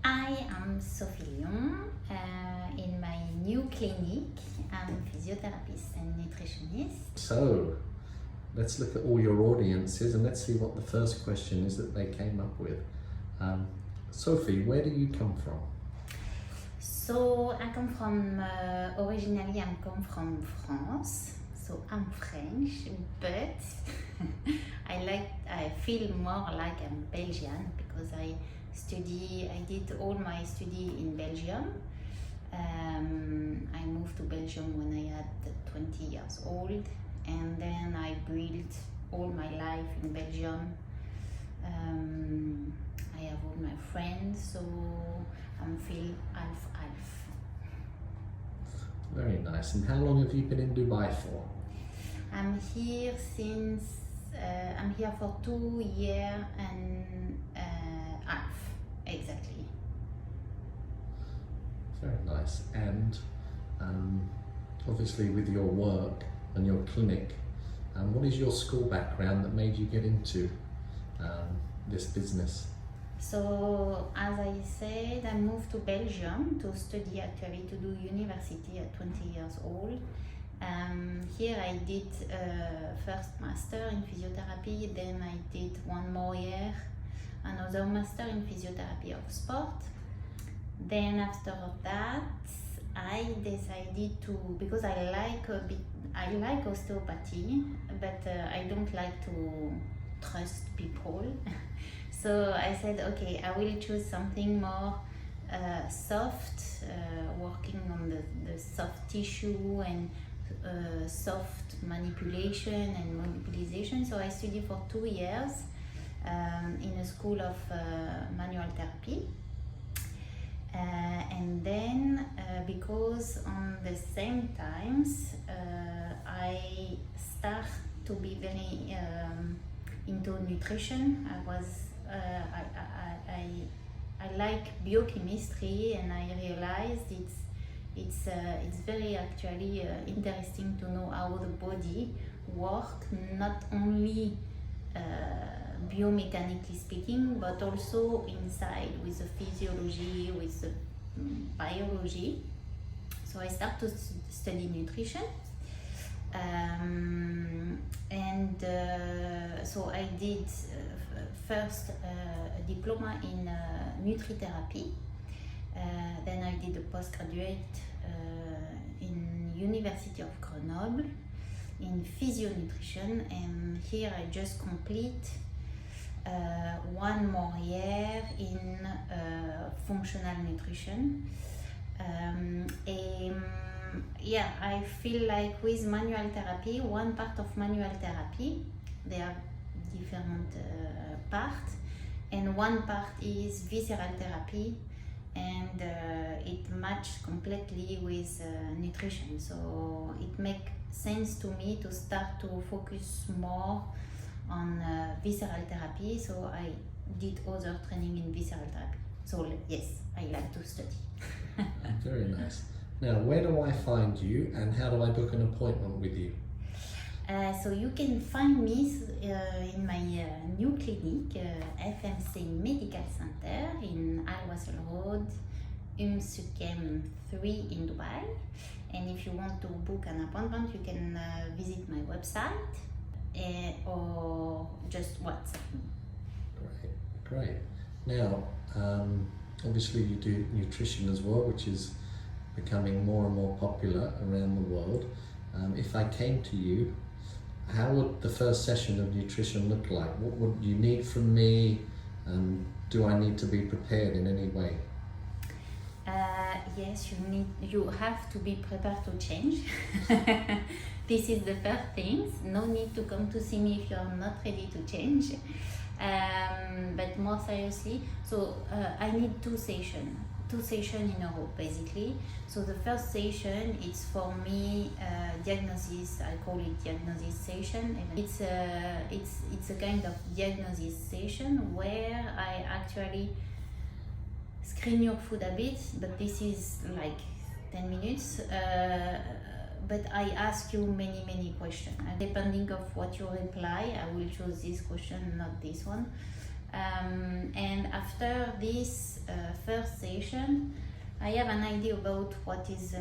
I am Sophie Lyon. In my new clinic, I'm physiotherapist and nutritionist. So, let's look at all your audiences and let's see what the first question is that they came up with. Sophie, where do you come from? So I come from, originally I come from France, so I'm French, but I feel more like I'm Belgian because I did all my study in Belgium. I moved to Belgium when I had 20 years old, and then I built all my life in Belgium. I have all my friends, so I'm feel half. Very nice. And how long have you been in Dubai for? I'm here for 2 years and half, exactly. Very nice. And obviously with your work and your clinic, what is your school background that made you get into this business? So, as I said, I moved to Belgium to study, actually to do university at 20 years old. Here I did first master in physiotherapy, then I did 1 more year, another master in physiotherapy of sport. Then after that, I decided to, because I like osteopathy, but I don't like to trust people. So I said, okay, I will choose something more soft, working on the soft tissue and soft manipulation and mobilization. So I studied for 2 years in a school of manual therapy. And then, because on the same times, I start to be very into nutrition. I like biochemistry, and I realized it's very actually interesting to know how the body works, not only biomechanically speaking, but also inside with the physiology, with the biology. So I start to study nutrition. So I did first a diploma in nutritherapy. Then I did a postgraduate in University of Grenoble in physionutrition, and here I just complete 1 more year in functional nutrition. I feel like with manual therapy, one part of manual therapy, there are different parts, and one part is visceral therapy, and it matches completely with nutrition. So it makes sense to me to start to focus more on visceral therapy. So I did other training in visceral therapy. So yes, I like to study. Very nice. Now, where do I find you and how do I book an appointment with you? So you can find me in my new clinic, FMC Medical Center in Al Wasl Road, Sukem 3 in Dubai. And if you want to book an appointment, you can visit my website or just WhatsApp me. Great. Now, obviously you do nutrition as well, which is becoming more and more popular around the world. If I came to you, how would the first session of nutrition look like? What would you need from me? Do I need to be prepared in any way? Yes, you have to be prepared to change. This is the first thing. No need to come to see me if you're not ready to change. But more seriously, so I need 2 sessions in a row, basically. So the first session, it's for me diagnosis. I call it diagnosis session. It's a kind of diagnosis session where I actually screen your food habits, but this is like 10 minutes. But I ask you many questions. And depending of what you reply, I will choose this question, not this one. And after this first session, I have an idea about what is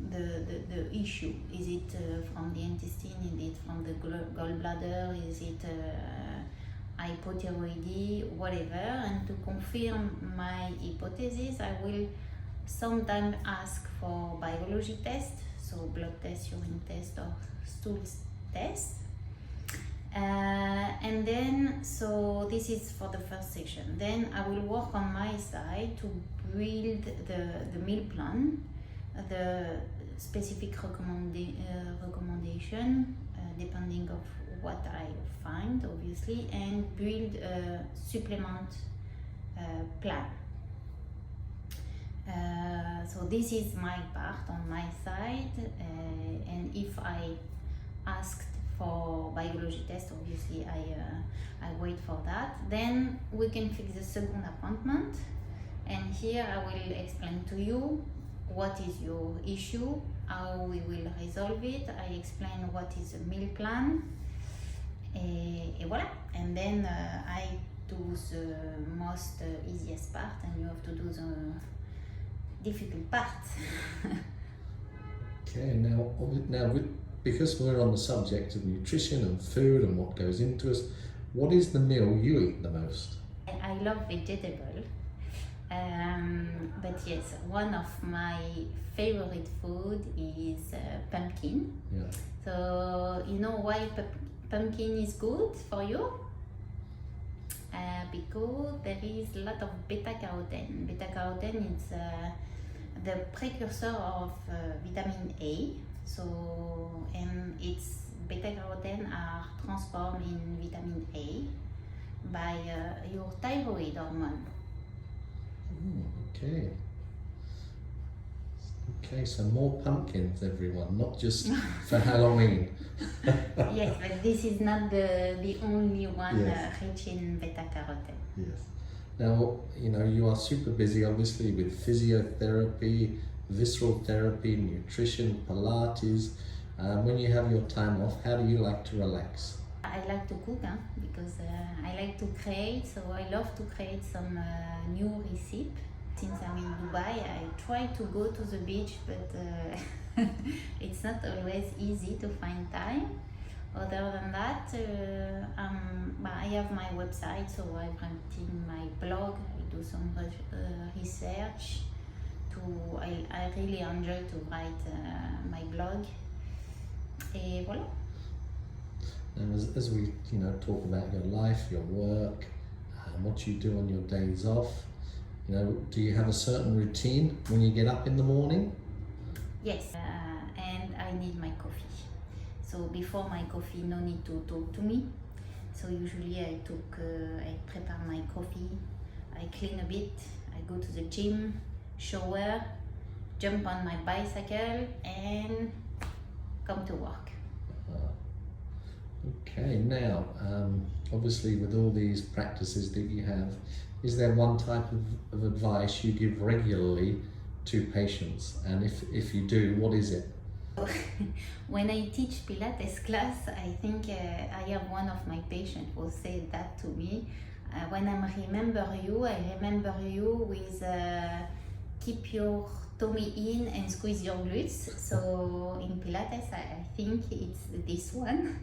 the issue. Is it from the intestine? Is it from the gallbladder? Is it hypothyroidy? Whatever. And to confirm my hypothesis, I will sometimes ask for biology tests, so blood test, urine test, or stool test. And then, so this is for the first session. Then I will work on my side to build the meal plan, the specific recommendation depending of what I find, obviously, and build a supplement plan. So this is my part on my side, and if I asked for biology test, obviously I wait for that. Then we can fix the second appointment, and here I will explain to you what is your issue, how we will resolve it. I explain what is a meal plan, et voilà. And then I do the most easiest part, and you have to do the difficult part. Okay, now because we're on the subject of nutrition and food and what goes into us, what is the meal you eat the most? I love vegetable, but yes, one of my favorite food is pumpkin. Yeah. So you know why pumpkin is good for you? Because there is a lot of beta carotene. Beta carotene is the precursor of vitamin A. So, and its beta carotene are transformed in vitamin A by your thyroid hormone. Okay. Okay, so more pumpkins, everyone, not just for Halloween. Yes, but this is not the only one Yes. rich in beta carotene. Yes. Now, you know, you are super busy, obviously, with physiotherapy, visceral therapy, nutrition, Pilates. When you have your time off, how do you like to relax? I like to cook because I like to create, so I love to create some new recipe. Since I'm in Dubai, I try to go to the beach, but it's not always easy to find time. Other than that, I have my website, so I'm writing my blog. I do some research. I really enjoy to write my blog. Et voilà. And as we, you know, talk about your life, your work, what you do on your days off, you know, do you have a certain routine when you get up in the morning? Yes, and I need my coffee. So before my coffee, no need to talk to me. So usually I prepare my coffee, I clean a bit, I go to the gym, shower, jump on my bicycle, and come to work. Okay, now, obviously with all these practices that you have, is there one type of advice you give regularly to patients? And if you do, what is it? When I teach Pilates class, I think I have one of my patients who said that to me. When I remember you with keep your tummy in and squeeze your glutes. So in Pilates, I think it's this one.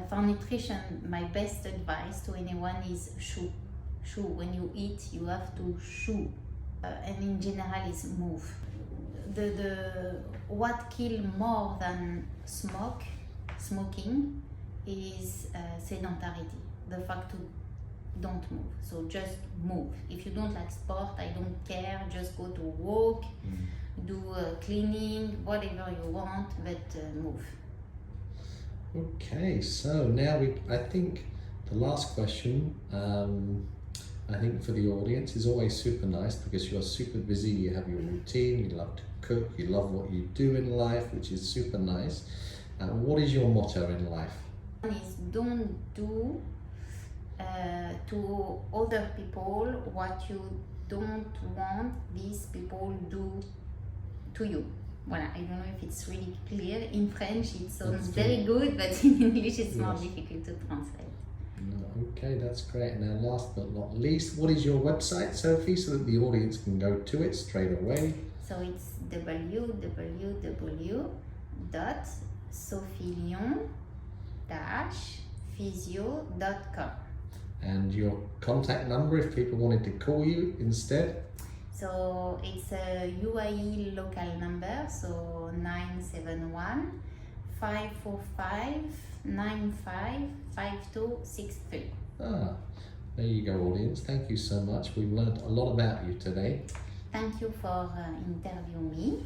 For nutrition, my best advice to anyone is chew. Chew. When you eat, you have to chew. And in general, is move. What kills more than smoking is sedentarity. The fact to don't move. So just move. If you don't like sport, I don't care. Just go to walk, do cleaning, whatever you want, but move. Okay, so now I think the last question, I think for the audience is always super nice because you're super busy, you have your routine, you love to cook, you love what you do in life, which is super nice. What is your motto in life? One is don't do to other people what you don't want these people do to you. Well, I don't know if it's really clear. In French it sounds very good, but in English it's more difficult to translate. Okay, that's great. Now, last but not least, what is your website, Sophie, so that the audience can go to it straight away? So it's www.sophielion-physio.com. And your contact number if people wanted to call you instead? So it's a UAE local number, so 971 545 955263. Ah, there you go, audience. Thank you so much. We've learned a lot about you today. Thank you for interviewing me.